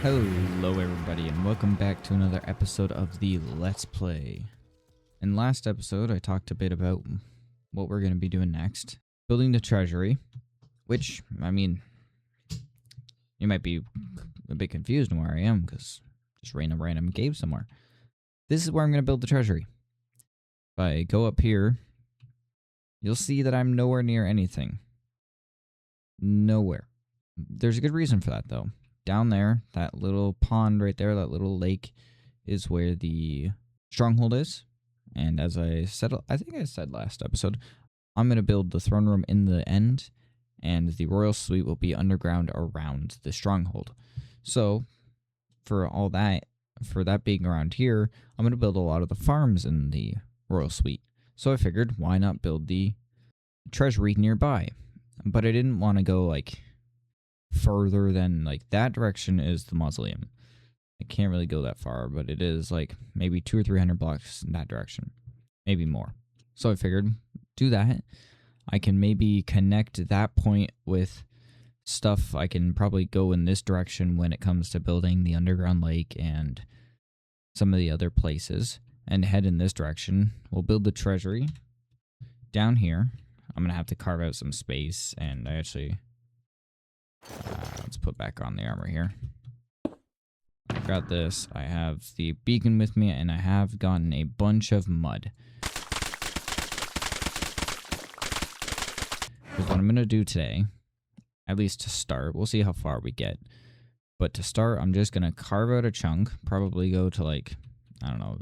Hello everybody and welcome back to another episode of the Let's Play. In last episode I talked a bit about what we're going to be doing next. Building the treasury, which, I mean, you might be a bit confused on where I am because just ran a random cave somewhere. This is where I'm going to build the treasury. If I go up here, you'll see that I'm nowhere near anything. Nowhere. There's a good reason for that though. Down there, that little pond right there, that little lake, is where the stronghold is. And as I said, I think I said last episode, I'm going to build the throne room in the end, and the royal suite will be underground around the stronghold. So, for that being around here, I'm going to build a lot of the farms in the royal suite. So I figured, why not build the treasury nearby? But I didn't want to go, like, further than, like, that direction is the mausoleum. I can't really go that far, but it is like maybe 200 or 300 blocks in that direction, maybe more. So I figured, do that. I can maybe connect that point with stuff. I can probably go in this direction when it comes to building the underground lake and some of the other places, and head in this direction. We'll build the treasury down here. I'm gonna have to carve out some space, and I actually let's put back on the armor here. I've got this. I have the beacon with me, and I have gotten a bunch of mud. Because what I'm going to do today, at least to start, we'll see how far we get. But to start, I'm just going to carve out a chunk, probably go to, like, I don't know,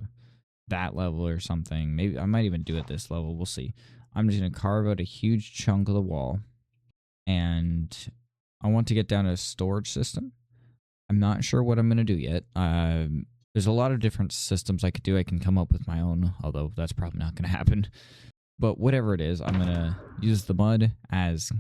that level or something. Maybe I might even do it this level. We'll see. I'm just going to carve out a huge chunk of the wall, and I want to get down a storage system. I'm not sure what I'm going to do yet. There's a lot of different systems I could do. I can come up with my own, although that's probably not going to happen. But whatever it is, I'm going to use the mud as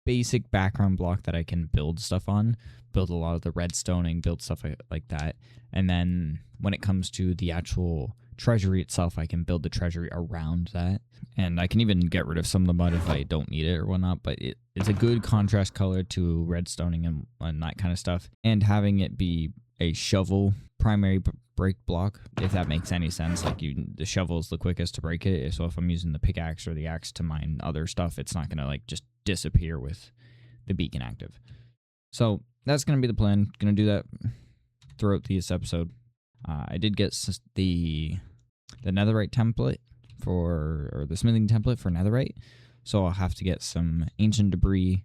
basic background block that I can build stuff on. Build a lot of the redstoning, build stuff like that. And then when it comes to the actual treasury itself, I can build the treasury around that. And I can even get rid of some of the mud if I don't need it or whatnot, but it's a good contrast color to redstoning and that kind of stuff. And having it be a shovel primary break block, if that makes any sense. Like, the shovel is the quickest to break it, so if I'm using the pickaxe or the axe to mine other stuff, it's not going to, like, just disappear with the beacon active. So that's going to be the plan. Going to do that throughout this episode. I did get the netherite template or the smithing template for netherite, so I'll have to get some ancient debris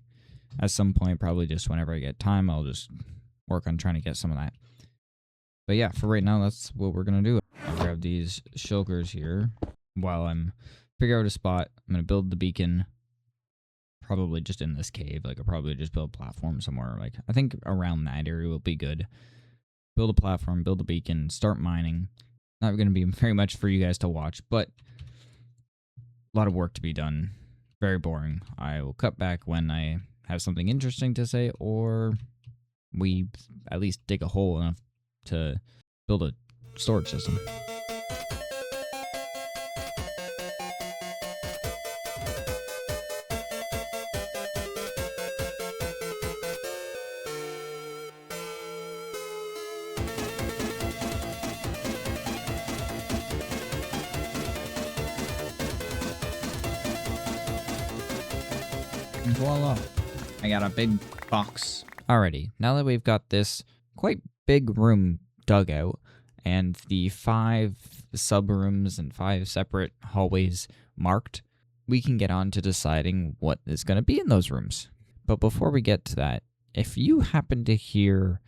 at some point, probably just whenever I get time. I'll just work on trying to get some of that. But yeah, for right now, that's what we're gonna do. I'll grab these shulkers here while I'm figure out a spot. I'm gonna build the beacon, probably just in this cave. Like, I'll probably just build a platform somewhere. Like, I think around that area will be good. Build a platform, build a beacon, start mining. Not going to be very much for you guys to watch, but a lot of work to be done. Very boring. I will cut back when I have something interesting to say, or we at least dig a hole enough to build a storage system. Voila. I got a big box. Alrighty, now that we've got this quite big room dug out, and the 5 sub-rooms and 5 separate hallways marked, we can get on to deciding what is going to be in those rooms. But before we get to that, if you happen to hear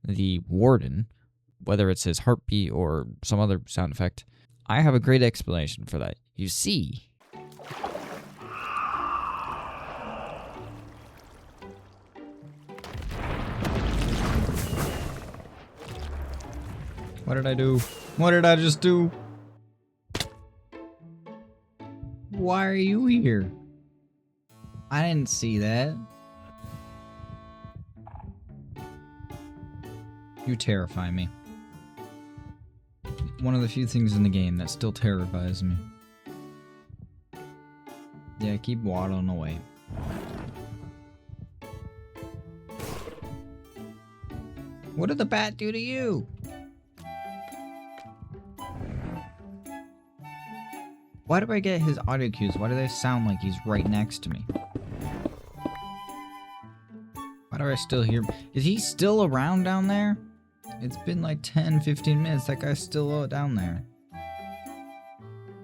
the warden, whether it's his heartbeat or some other sound effect, I have a great explanation for that. You see, what did I do? What did I just do? Why are you here? I didn't see that. You terrify me. One of the few things in the game that still terrifies me. Yeah, keep waddling away. What did the bat do to you? Why do I get his audio cues? Why do they sound like he's right next to me? Why do I still hear... Is he still around down there? It's been like 10, 15 minutes. That guy's still down there.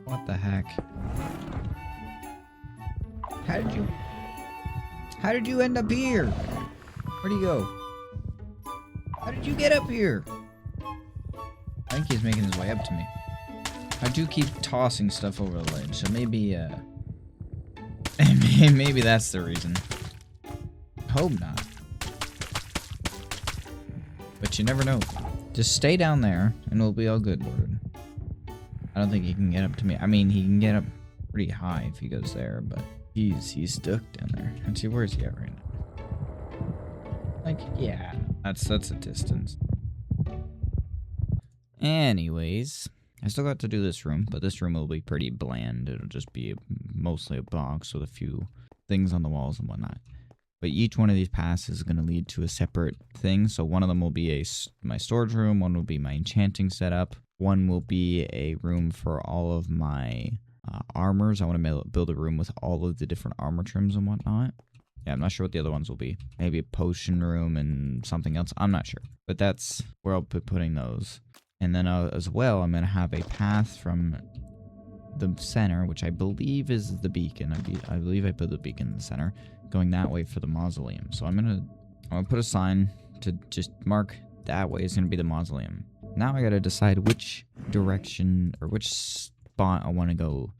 What the heck? How did you end up here? Where'd he go? How did you get up here? I think he's making his way up to me. I do keep tossing stuff over the ledge, so maybe, maybe that's the reason. Hope not. But you never know. Just stay down there, and we'll be all good, Lord. I don't think he can get up to me. I mean, he can get up pretty high if he goes there, but he's stuck down there. Let's see, where's he at right now? Like, yeah, that's a distance. Anyways, I still got to do this room, but this room will be pretty bland. It'll just be mostly a box with a few things on the walls and whatnot. But each one of these paths is going to lead to a separate thing. So one of them will be my storage room. One will be my enchanting setup. One will be a room for all of my armors. I want to build a room with all of the different armor trims and whatnot. Yeah, I'm not sure what the other ones will be. Maybe a potion room and something else. I'm not sure. But that's where I'll be putting those. And then as well, I'm going to have a path from the center, which I believe is the beacon. I believe I put the beacon in the center, going that way for the mausoleum. So I'm gonna put a sign to just mark that way is going to be the mausoleum. Now I got to decide which direction or which spot I want to go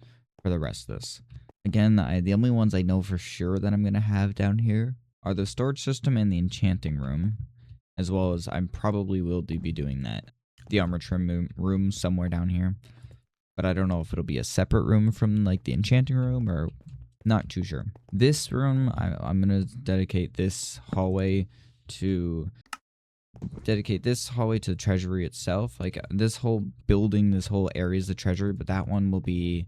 for the rest of this. Again, the only ones I know for sure that I'm going to have down here are the storage system and the enchanting room, as well as I probably will be doing that. The armor trim room somewhere down here. But I don't know if it'll be a separate room from like the enchanting room or not too sure. This room, I'm going to dedicate this hallway to the treasury itself. Like this whole building, this whole area is the treasury, but that one will be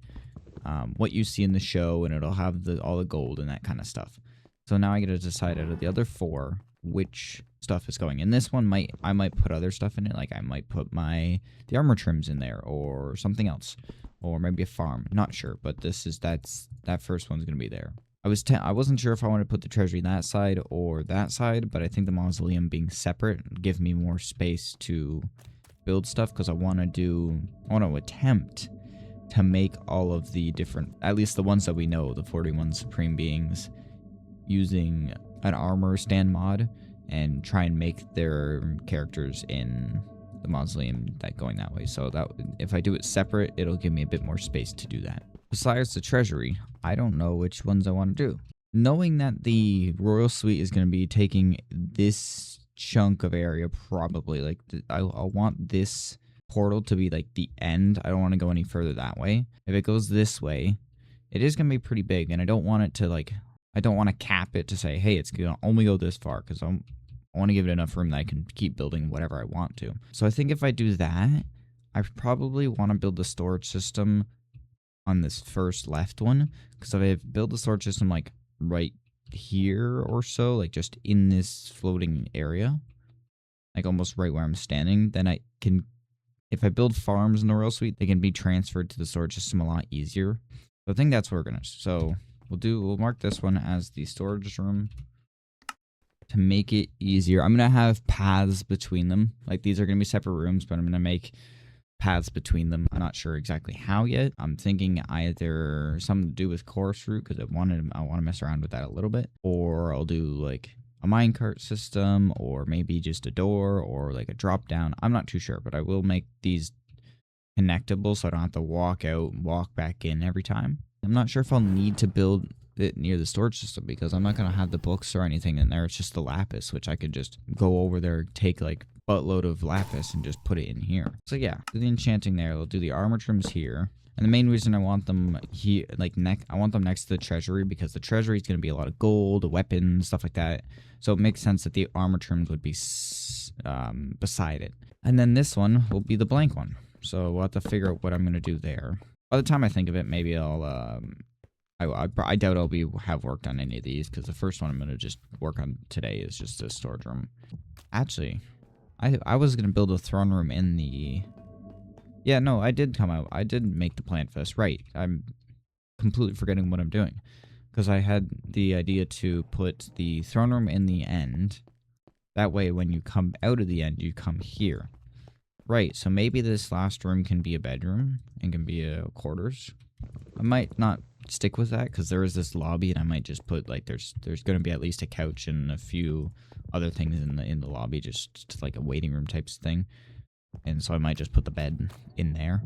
what you see in the show, and it'll have all the gold and that kind of stuff. So now I get to decide out of the other four which stuff is going. And this one I might put other stuff in it, like I might put the armor trims in there or something else, or maybe a farm. Not sure, but that first one's gonna be there. I wasn't sure if I wanted to put the treasury that side or that side, but I think the mausoleum being separate give me more space to build stuff, because I want to attempt to make all of the different, at least the ones that we know, the 41 supreme beings, using an armor stand mod and try and make their characters in the mausoleum going that way. So that if I do it separate, it'll give me a bit more space to do that. Besides the treasury, I don't know which ones I want to do. Knowing that the royal suite is going to be taking this chunk of area, probably like I'll want this portal to be like the end. I don't want to go any further that way. If it goes this way, it is going to be pretty big, and I don't want it to I don't want to cap it to say, hey, it's going to only go this far, because I want to give it enough room that I can keep building whatever I want to. So I think if I do that, I probably want to build the storage system on this first left one, because if I build the storage system like right here or so, like just in this floating area, like almost right where I'm standing, then I can, if I build farms in the royal suite, they can be transferred to the storage system a lot easier. So I think that's what we're gonna. So we'll mark this one as the storage room to make it easier. I'm gonna have paths between them. Like these are gonna be separate rooms, but I'm gonna make paths between them. I'm not sure exactly how yet. I'm thinking either something to do with chorus route, because I want to mess around with that a little bit, or I'll do like a minecart system, or maybe just a door, or like a drop down. I'm not too sure, but I will make these connectable so I don't have to walk out and walk back in every time. I'm not sure if I'll need to build it near the storage system, because I'm not going to have the books or anything in there. It's just the lapis, which I could just go over there, take like buttload of lapis and just put it in here. So yeah, do the enchanting there. We'll do the armor trims here. And the main reason I want them here, I want them next to the treasury, because the treasury is going to be a lot of gold, weapons, stuff like that. So it makes sense that the armor trims would be beside it. And then this one will be the blank one. So we'll have to figure out what I'm going to do there. By the time I think of it, maybe I doubt I'll have worked on any of these, because the first one I'm going to just work on today is just a storage room. Actually, I was gonna build a throne room in the... Yeah, no, I did come out. I did make the plant fest. Right. I'm completely forgetting what I'm doing. Because I had the idea to put the throne room in the end. That way, when you come out of the end, you come here. Right, so maybe this last room can be a bedroom and can be a quarters. I might not stick with that because there is this lobby, and I might just put like there's going to be at least a couch and a few other things in the lobby, just like a waiting room type thing. And so I might just put the bed in there,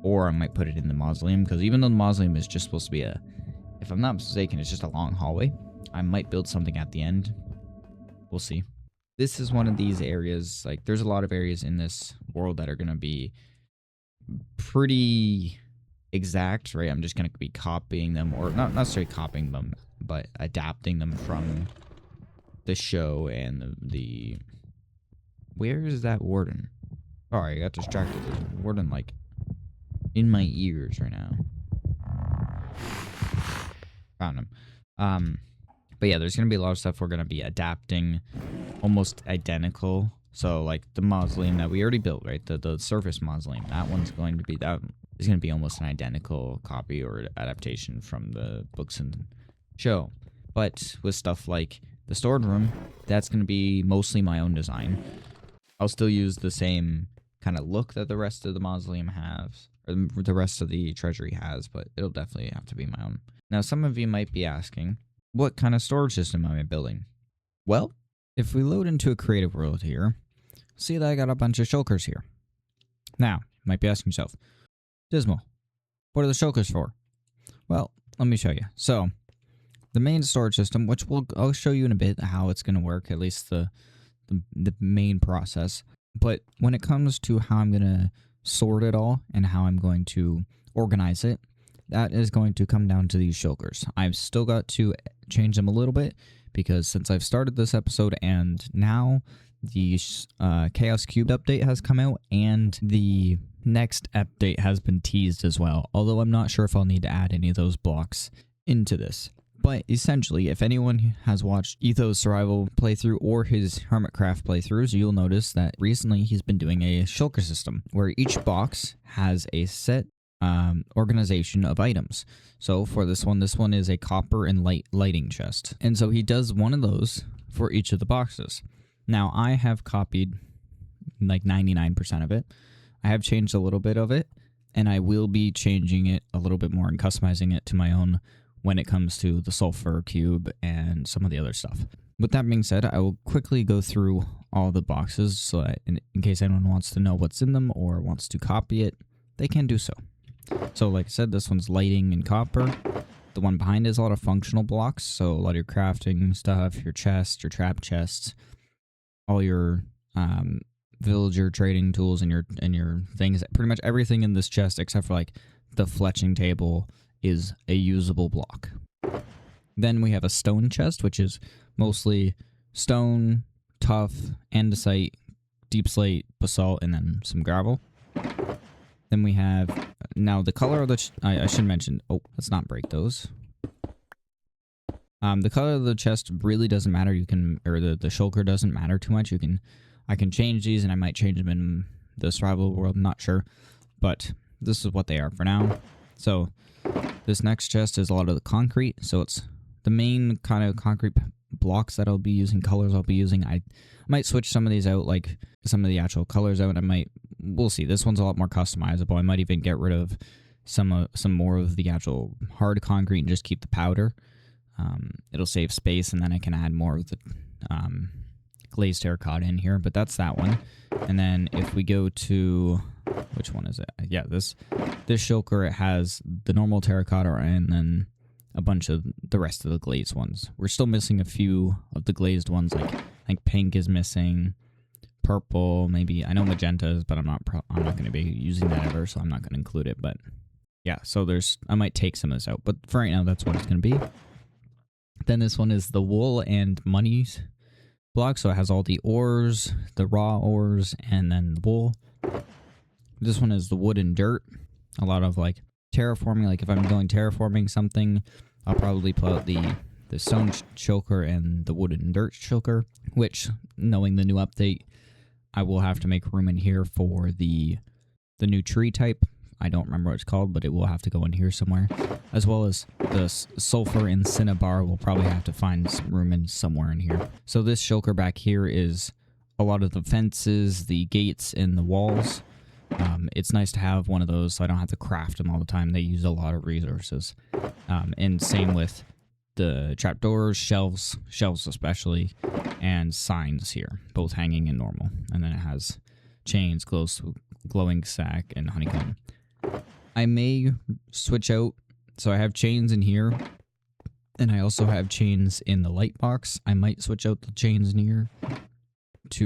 or I might put it in the mausoleum because even though the mausoleum is just supposed to be a, if I'm not mistaken, it's just a long hallway. I might build something at the end. We'll see. This is one of these areas, like, there's a lot of areas in this world that are going to be pretty exact, right? I'm just going to be copying them, or not necessarily copying them, but adapting them from the show and the... Where is that warden? Sorry, I got distracted. There's a warden, like, in my ears right now. Found him. But yeah, there's going to be a lot of stuff we're going to be adapting almost identical. So, like, the mausoleum that we already built, right? The surface mausoleum. That one's going to be... That is going to be almost an identical copy or adaptation from the books and show. But with stuff like the stored room, that's going to be mostly my own design. I'll still use the same kind of look that the rest of the mausoleum has, or the rest of the treasury has, but it'll definitely have to be my own. Now, some of you might be asking, what kind of storage system am I building? Well, if we load into a creative world here, see that I got a bunch of shulkers here. Now, you might be asking yourself, Dismal, what are the shulkers for? Well, let me show you. So, the main storage system, which I'll show you in a bit how it's going to work, at least the main process. But when it comes to how I'm going to sort it all and how I'm going to organize it, that is going to come down to these shulkers. I've still got to change them a little bit because since I've started this episode and now the Chaos Cubed update has come out and the next update has been teased as well, although I'm not sure if I'll need to add any of those blocks into this. But essentially, if anyone has watched Etho's survival playthrough or his Hermitcraft playthroughs, you'll notice that recently he's been doing a shulker system where each box has a set organization of items. So for this one is a copper and lighting chest. And so he does one of those for each of the boxes. Now I have copied like 99% of it. I have changed a little bit of it, and I will be changing it a little bit more and customizing it to my own when it comes to the sulfur cube and some of the other stuff. With that being said, I will quickly go through all the boxes so that in case anyone wants to know what's in them or wants to copy it, they can do so. So like I said, this one's lighting and copper. The one behind is a lot of functional blocks, so a lot of your crafting stuff, your chests, your trap chests, all your villager trading tools and your things. Pretty much everything in this chest except for like the fletching table is a usable block. Then we have a stone chest, which is mostly stone, tuff, andesite, deep slate, basalt, and then some gravel. Then we have, now the color of the, I should mention, oh, let's not break those. The color of the chest really doesn't matter. You can, or the shulker doesn't matter too much. I can change these and I might change them in the survival world, I'm not sure. But this is what they are for now. So this next chest is a lot of the concrete. So it's the main kind of concrete blocks that I'll be using, colors I'll be using. I might switch some of these out, like some of the actual colors out. We'll see. This one's a lot more customizable. I might even get rid of some more of the actual hard concrete and just keep the powder. It'll save space, and then I can add more of the glazed terracotta in here, but that's that one. And then if we go to, which one is it? Yeah, this shulker, it has the normal terracotta and then a bunch of the rest of the glazed ones. We're still missing a few of the glazed ones, like pink is missing, purple, maybe. I know magenta is, but I'm not going to be using that ever, so I'm not going to include it. But yeah, so I might take some of this out, but for right now, that's what it's going to be. Then this one is the wool and monies block, so it has all the ores, the raw ores, and then the wool. This one is the wood and dirt. A lot of like terraforming, like if I'm going terraforming something, I'll probably pull out the stone shulker and the wood and dirt shulker, which, knowing the new update, I will have to make room in here for the new tree type. I don't remember what it's called, but it will have to go in here somewhere. As well as the sulfur and cinnabar will probably have to find some room in somewhere in here. So this shulker back here is a lot of the fences, the gates, and the walls. It's nice to have one of those so I don't have to craft them all the time. They use a lot of resources. And same with the trapdoors, shelves especially, and signs here, both hanging and normal. And then it has chains, glowing sack, and honeycomb. I may switch out, so I have chains in here, and I also have chains in the light box. I might switch out the chains in here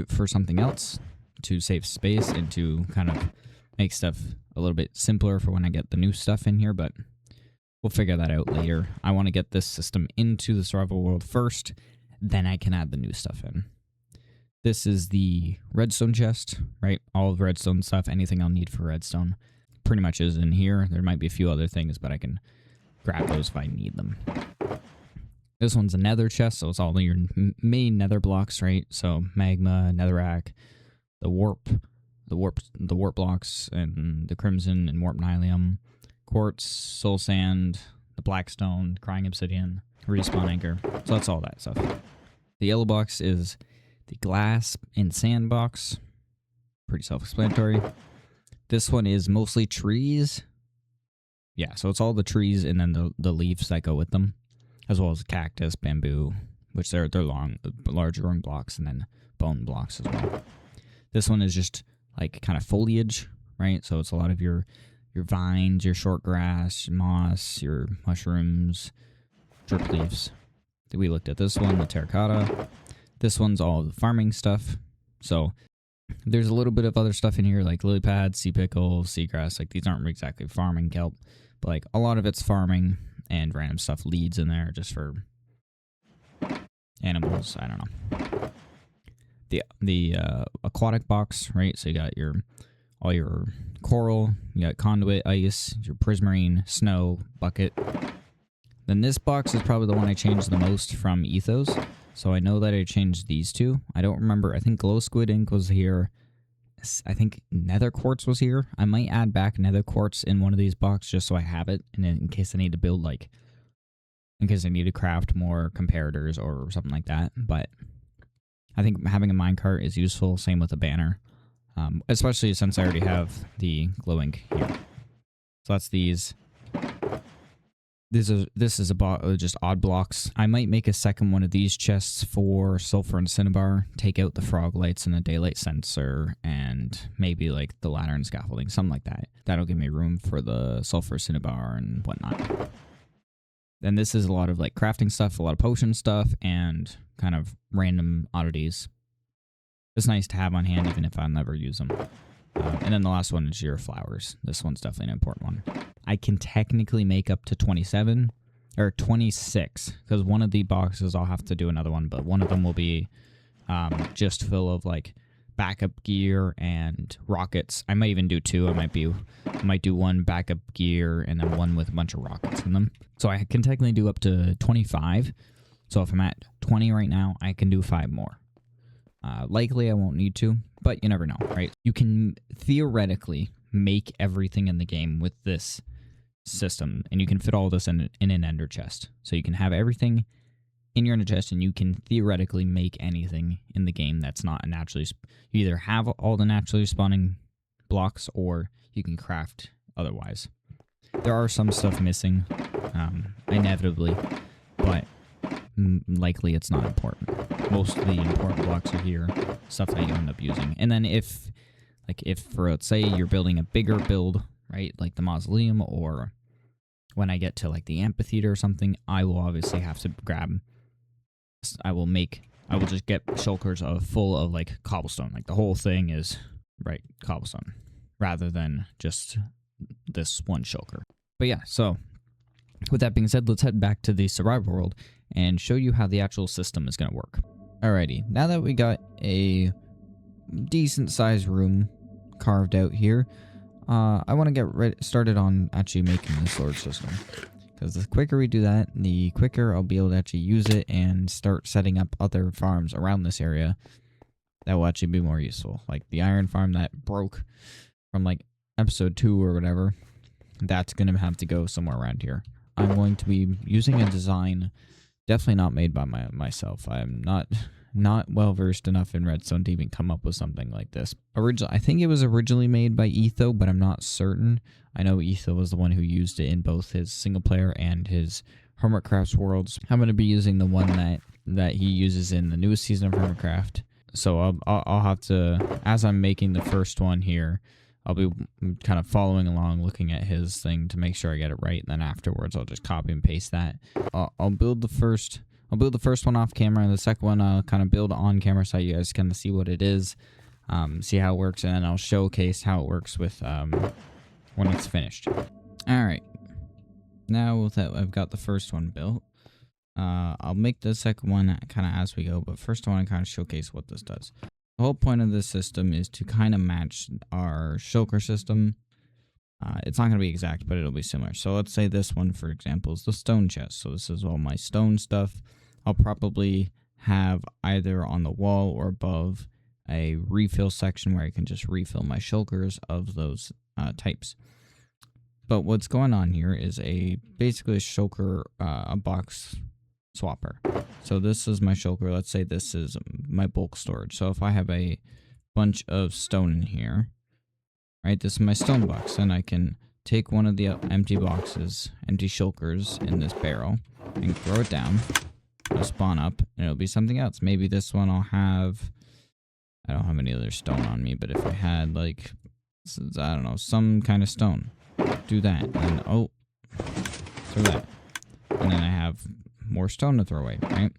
for something else to save space and to kind of make stuff a little bit simpler for when I get the new stuff in here, but we'll figure that out later. I want to get this system into the survival world first, then I can add the new stuff in. This is the redstone chest, right? All of the redstone stuff, anything I'll need for redstone pretty much is in here. There might be a few other things, but I can grab those if I need them. This one's a nether chest, so it's all your main nether blocks, right? So magma, netherrack, the warp blocks, and the crimson and warp nylium, quartz, soul sand, the blackstone, crying obsidian, respawn anchor. So that's all that stuff. The yellow box is the glass and sand box. Pretty self-explanatory. This one is mostly trees. Yeah, so it's all the trees and then the leaves that go with them, as well as cactus, bamboo, which they're large growing blocks, and then bone blocks as well. This one is just like kind of foliage, right? So it's a lot of your vines, your short grass, moss, your mushrooms, drip leaves. We looked at this one, the terracotta. This one's all the farming stuff. So there's a little bit of other stuff in here like lily pads, sea pickles, seagrass. Like these aren't exactly farming kelp, but like a lot of it's farming, and random stuff leads in there just for animals. I don't know. The aquatic box, right? So you got all your coral, you got conduit, ice, your prismarine, snow, bucket. Then this box is probably the one I changed the most from Ethos. So I know that I changed these two. I don't remember. I think glow squid ink was here. I think nether quartz was here. I might add back nether quartz in one of these boxes just so I have it, and in case I need to build in case I need to craft more comparators or something like that. But I think having a minecart is useful. Same with a banner, especially since I already have the glow ink here. So that's these. This is just odd blocks. I might make a second one of these chests for sulfur and cinnabar, take out the frog lights and the daylight sensor, and maybe like the ladder and scaffolding, something like that. That'll give me room for the sulfur, cinnabar, and whatnot. Then this is a lot of like crafting stuff, a lot of potion stuff, and kind of random oddities. It's nice to have on hand even if I'll never use them. And then the last one is your flowers. This one's definitely an important one. I can technically make up to 27 or 26 because one of the boxes I'll have to do another one, but one of them will be just full of like backup gear and rockets. I might even do two. I might do one backup gear and then one with a bunch of rockets in them. So I can technically do up to 25. So if I'm at 20 right now, I can do 5 more. Likely I won't need to, but you never know, right? You can theoretically make everything in the game with this system, and you can fit all this in an ender chest. So you can have everything in your ender chest, and you can theoretically make anything in the game that's not a naturally... You either have all the naturally spawning blocks, or you can craft otherwise. There are some stuff missing, inevitably, but likely it's not important. Most of the important blocks are here, stuff that you end up using. And then if for, let's say, you're building a bigger build, right, like the mausoleum, or when I get to like the amphitheater or something, I will obviously have to grab... I will just get shulkers full of like cobblestone. Like the whole thing is, right, cobblestone, rather than just this one shulker. But yeah, so with that being said, let's head back to the survival world and show you how the actual system is going to work. Alrighty, now that we got a decent sized room carved out here, I want to get started on actually making the storage system. Because the quicker we do that, the quicker I'll be able to actually use it and start setting up other farms around this area that will actually be more useful. Like the iron farm that broke from like episode 2 or whatever, that's going to have to go somewhere around here. I'm going to be using a design definitely not made by myself. I'm not well versed enough in redstone to even come up with something like this. I think it was originally made by Etho, but I'm not certain. I know Etho was the one who used it in both his single player and his Hermitcraft worlds. I'm going to be using the one that he uses in the newest season of Hermitcraft. So I'll have to, as I'm making the first one here, I'll be kind of following along, looking at his thing to make sure I get it right, and then afterwards I'll just copy and paste that. I'll build the first one off camera, and the second one I'll kind of build on camera so you guys kind of see what it is, see how it works, and then I'll showcase how it works with when it's finished. All right, now that I've got the first one built, I'll make the second one kind of as we go, but first I want to kind of showcase what this does. The whole point of this system is to kind of match our shulker system. It's not going to be exact, but it'll be similar. So let's say this one, for example, is the stone chest. So this is all my stone stuff. I'll probably have either on the wall or above a refill section where I can just refill my shulkers of those types. But what's going on here is basically a shulker box swapper. So this is my shulker. Let's say this is my bulk storage. So if I have a bunch of stone in here, right, this is my stone box, and I can take one of the empty boxes, empty shulkers in this barrel, and throw it down. It'll spawn up, and it'll be something else. Maybe this one I'll have, I don't have any other stone on me, but if I had like, I don't know, some kind of stone, do that, and throw that. And then I have more stone to throw away, right?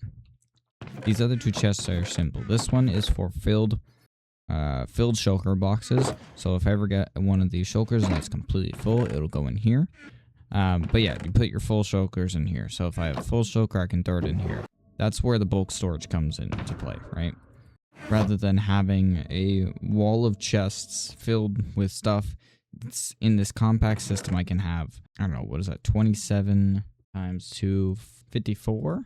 These other two chests are simple. This one is for filled shulker boxes. So if I ever get one of these shulkers and it's completely full, it'll go in here. But yeah, you put your full shulkers in here. So if I have a full shulker, I can throw it in here. That's where the bulk storage comes into play, right? Rather than having a wall of chests filled with stuff, it's in this compact system I can have, I don't know, what is that, 27 times 2, 54?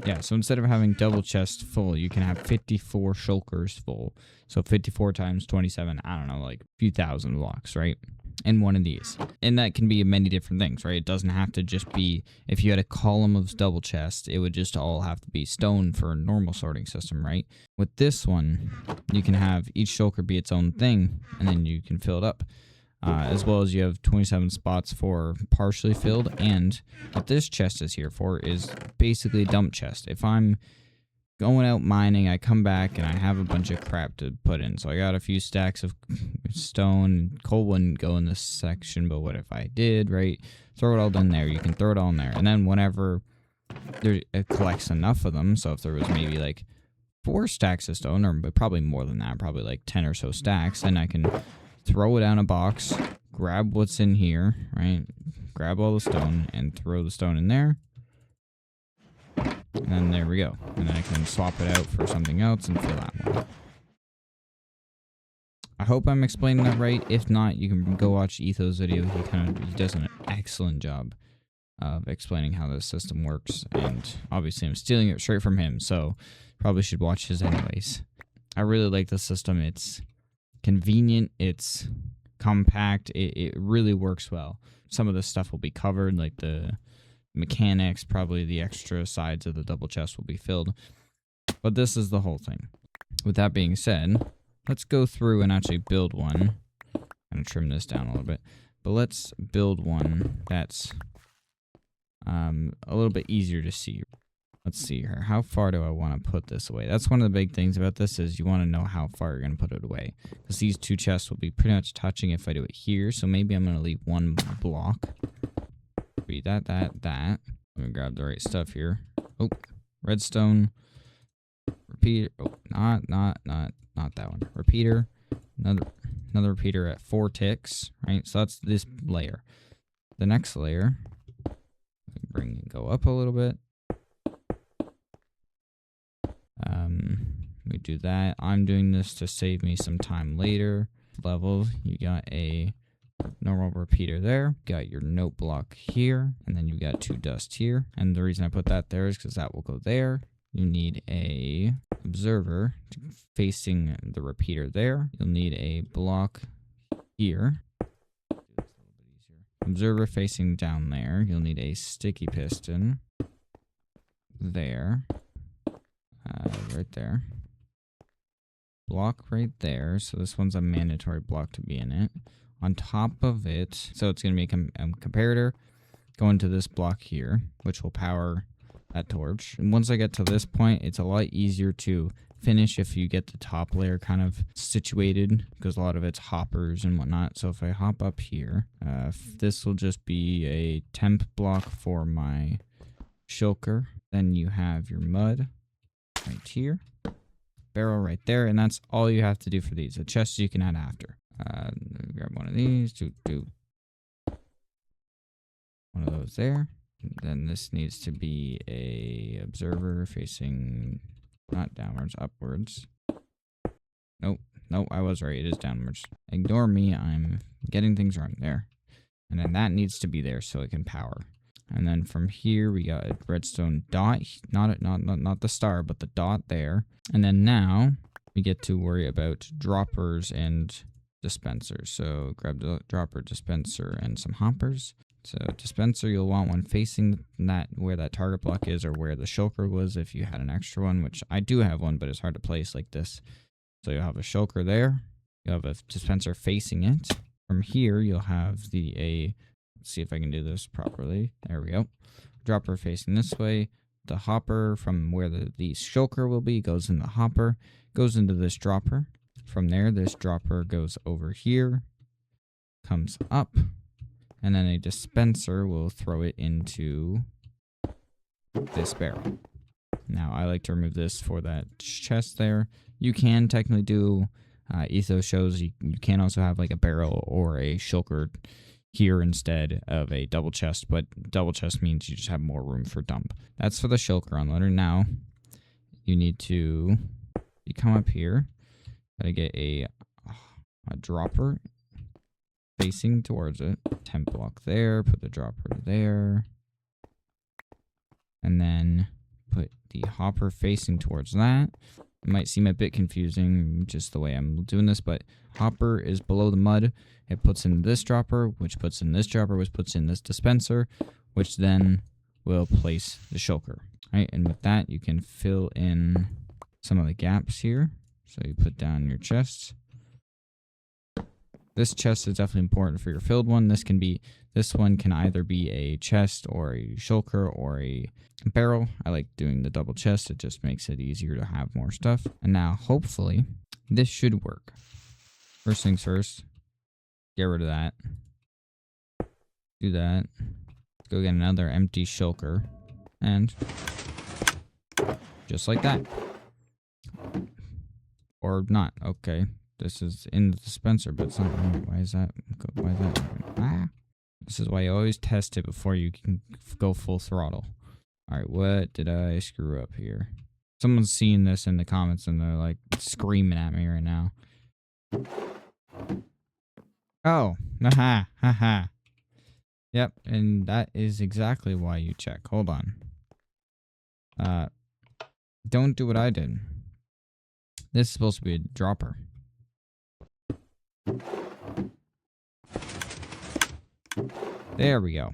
Yeah, so instead of having double chest full, you can have 54 shulkers full. So 54 times 27, I don't know, like a few thousand blocks, right? In one of these. And that can be many different things, right? It doesn't have to just be, if you had a column of double chest, it would just all have to be stone for a normal sorting system, right? With this one, you can have each shulker be its own thing, and then you can fill it up. As well as you have 27 spots for partially filled, and what this chest is here for is basically a dump chest. If I'm going out mining, I come back and I have a bunch of crap to put in. So I got a few stacks of stone. Coal wouldn't go in this section, but what if I did, right? Throw it all in there. You can throw it all in there. And then whenever it collects enough of them, so if there was maybe like 4 stacks of stone, or probably more than that, probably like 10 or so stacks, then I can throw it down a box, grab what's in here, right? Grab all the stone and throw the stone in there. And then there we go. And then I can swap it out for something else and fill that one. I hope I'm explaining that right. If not, you can go watch Etho's video. He does an excellent job of explaining how this system works. And obviously I'm stealing it straight from him, so probably should watch his anyways. I really like the system. It's convenient, it's compact, it really works well. Some of this stuff will be covered, like the mechanics, probably the extra sides of the double chest will be filled, but this is the whole thing. With that being said, let's go through and actually build one. I'm gonna trim this down a little bit, but let's build one that's a little bit easier to see. Let's see here. How far do I want to put this away? That's one of the big things about this is you want to know how far you're going to put it away. Because these two chests will be pretty much touching if I do it here. So maybe I'm going to leave one block. Be that. Let me grab the right stuff here. Oh, redstone. Repeater. Oh, not that one. Repeater. Another repeater at 4 ticks. Right? So that's this layer. The next layer. Go up a little bit. We do that. I'm doing this to save me some time later. Level, you got a normal repeater there. Got your note block here, and then you got 2 dust here. And the reason I put that there is because that will go there. You need a observer facing the repeater there. You'll need a block here. Observer facing down there. You'll need a sticky piston there. Right there. Block right there. So this one's a mandatory block to be in it. On top of it, so it's going to be a comparator going to this block here, which will power that torch. And once I get to this point, it's a lot easier to finish if you get the top layer kind of situated, because a lot of it's hoppers and whatnot. So if I hop up here, this will just be a temp block for my shulker. Then you have your mud right here, barrel right there, and that's all you have to do for these. The chests you can add after. Grab one of these, do one of those there. Then this needs to be a observer facing not downwards, upwards. Nope, I was right. It is downwards. Ignore me. I'm getting things wrong there. And then that needs to be there so it can power. And then from here we got a redstone dot, not the star, but the dot there. And then now we get to worry about droppers and dispensers. So grab the dropper, dispenser, and some hoppers. So dispenser, you'll want one facing that where that target block is, or where the shulker was if you had an extra one, which I do have one, but it's hard to place like this. So you'll have a shulker there. You'll have a dispenser facing it. From here, you'll have let's see if I can do this properly. There we go. Dropper facing this way. The hopper from where the shulker will be goes in the hopper, goes into this dropper. From there, this dropper goes over here, comes up, and then a dispenser will throw it into this barrel. Now, I like to remove this for that chest there. You can technically do, Ethos shows you can also have like a barrel or a shulker here instead of a double chest, but double chest means you just have more room for dump. That's for the shulker unloader. Now, you come up here, gotta get a dropper facing towards it. Temp block there, put the dropper there. And then put the hopper facing towards that. It might seem a bit confusing just the way I'm doing this, but hopper is below the mud. It puts in this dropper, which puts in this dropper, which puts in this dispenser, which then will place the shulker. Right? And with that, you can fill in some of the gaps here. So you put down your chests. This chest is definitely important for your filled one. This one can either be a chest or a shulker or a barrel. I like doing the double chest. It just makes it easier to have more stuff. And now, hopefully, this should work. First things first, get rid of that. Do that. Let's go get another empty shulker. And just like that. Or not. Okay. This is in the dispenser, but it's not. Why is that? Ah! This is why you always test it before you can go full throttle. Alright, what did I screw up here? Someone's seeing this in the comments and they're like screaming at me right now. Oh, haha. Yep, and that is exactly why you check. Hold on. Don't do what I did. This is supposed to be a dropper. There we go.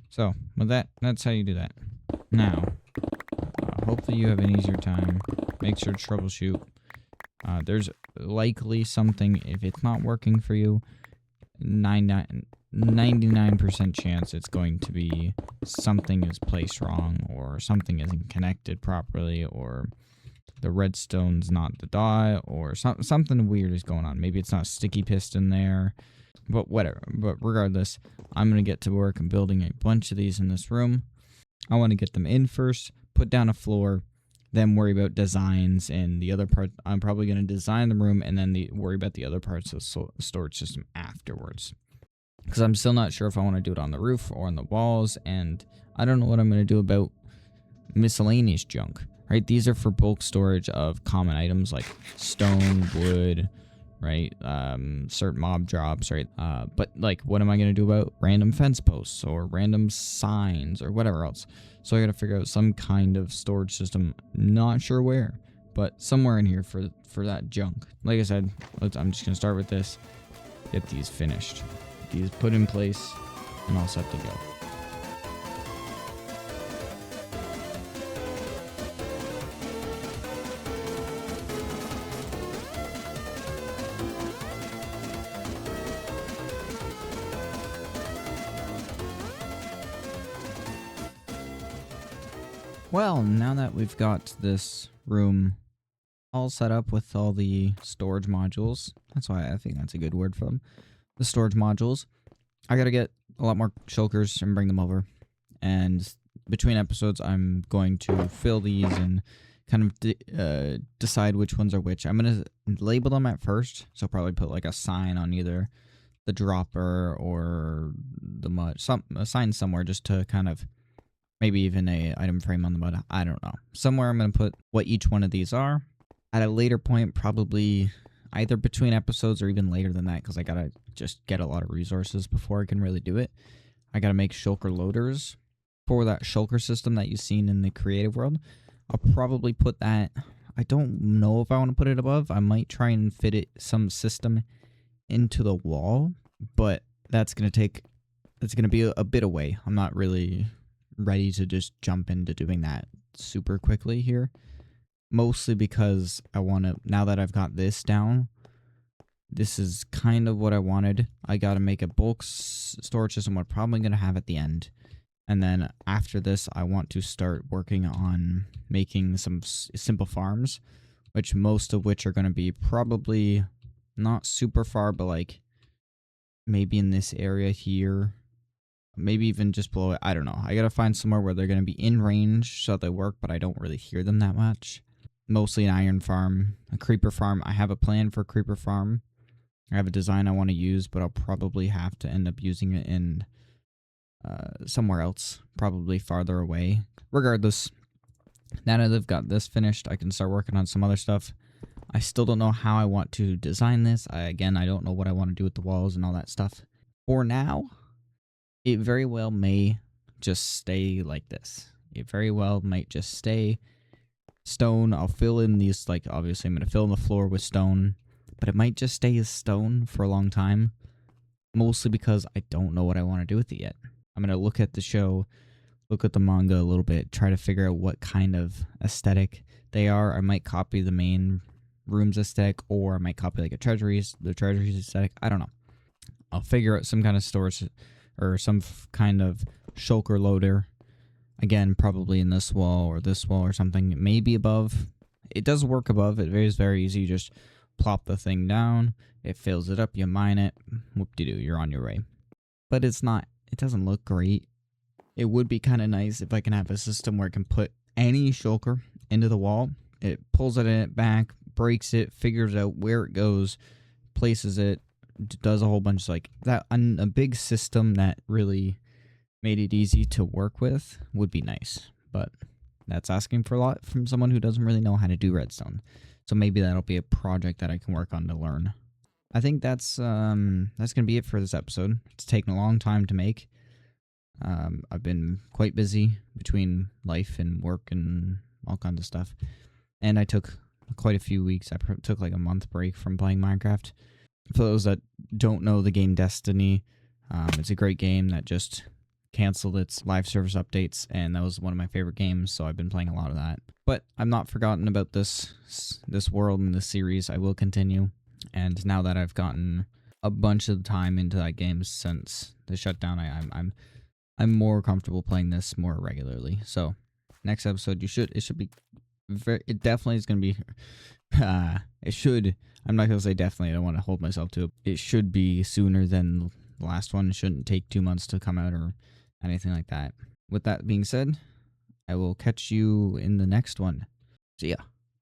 So, with that's how you do that. Now, hopefully you have an easier time. Make sure to troubleshoot. There's likely something, if it's not working for you, 99% chance it's going to be something is placed wrong, or something isn't connected properly, or the redstone's not the dot, or something weird is going on. Maybe it's not a sticky piston there, but whatever. But regardless, I'm going to get to work and building a bunch of these in this room. I want to get them in first, put down a floor, then worry about designs and the other part. I'm probably going to design the room and then worry about the other parts of the storage system afterwards. Because I'm still not sure if I want to do it on the roof or on the walls, and I don't know what I'm going to do about miscellaneous junk. Right, these are for bulk storage of common items like stone, wood, right? Certain mob drops, right? But like, what am I gonna do about random fence posts or random signs or whatever else? So I gotta figure out some kind of storage system. Not sure where, but somewhere in here for that junk. Like I said, I'm just gonna start with this. Get these finished. Get these put in place, and all set to go. Well, now that we've got this room all set up with all the storage modules, that's why I think that's a good word for them. The storage modules, I gotta get a lot more shulkers and bring them over. And between episodes, I'm going to fill these and kind of decide which ones are which. I'm gonna label them at first, so probably put like a sign on either the dropper or the mud, a sign somewhere just to kind of. Maybe even a item frame on the mud. I don't know. Somewhere I'm going to put what each one of these are. At a later point, probably either between episodes or even later than that, because I got to just get a lot of resources before I can really do it. I got to make shulker loaders for that shulker system that you've seen in the creative world. I'll probably put that. I don't know if I want to put it above. I might try and fit it some system into the wall, but that's going to be a bit away. I'm not really ready to just jump into doing that super quickly here. Mostly because I want to, now that I've got this down, this is kind of what I wanted. I got to make a bulk storage system. I'm probably going to have at the end. And then after this, I want to start working on making some simple farms, which most of which are going to be probably not super far, but like maybe in this area here. Maybe even just below it. I don't know. I gotta find somewhere where they're gonna be in range so they work, but I don't really hear them that much. Mostly an iron farm, a creeper farm. I have a plan for a creeper farm. I have a design I want to use, but I'll probably have to end up using it in somewhere else, probably farther away. Regardless, now that I've got this finished, I can start working on some other stuff. I still don't know how I want to design this. I don't know what I want to do with the walls and all that stuff. For now, it very well may just stay like this. It very well might just stay stone. I'll fill in these, like, obviously I'm going to fill in the floor with stone, but it might just stay as stone for a long time, mostly because I don't know what I want to do with it yet. I'm going to look at the show, look at the manga a little bit, try to figure out what kind of aesthetic they are. I might copy the main room's aesthetic, or I might copy like the treasury's aesthetic. I don't know. I'll figure out some kind of storage or some kind of shulker loader. Again, probably in this wall or something. Maybe above. It does work above. It is very easy. You just plop the thing down. It fills it up. You mine it. Whoop-de-doo. You're on your way. But it doesn't look great. It would be kind of nice if I can have a system where I can put any shulker into the wall. It pulls it back, breaks it, figures out where it goes, places it, does a whole bunch of like that. A big system that really made it easy to work with would be nice, but that's asking for a lot from someone who doesn't really know how to do redstone. So maybe that'll be a project that I can work on to learn. I think that's gonna be it for this episode. It's taken a long time to make. I've been quite busy between life and work and all kinds of stuff, and I took quite a few weeks. I took like a month break from playing Minecraft. For those that don't know the game Destiny, it's a great game that just canceled its live service updates, and that was one of my favorite games, so I've been playing a lot of that. But I'm not forgotten about this world and this series. I will continue, and now that I've gotten a bunch of time into that game since the shutdown, I'm more comfortable playing this more regularly. So next episode, it definitely is going to be, I'm not going to say definitely, I don't want to hold myself to it. It should be sooner than the last one. It shouldn't take 2 months to come out or anything like that. With that being said, I will catch you in the next one. See ya.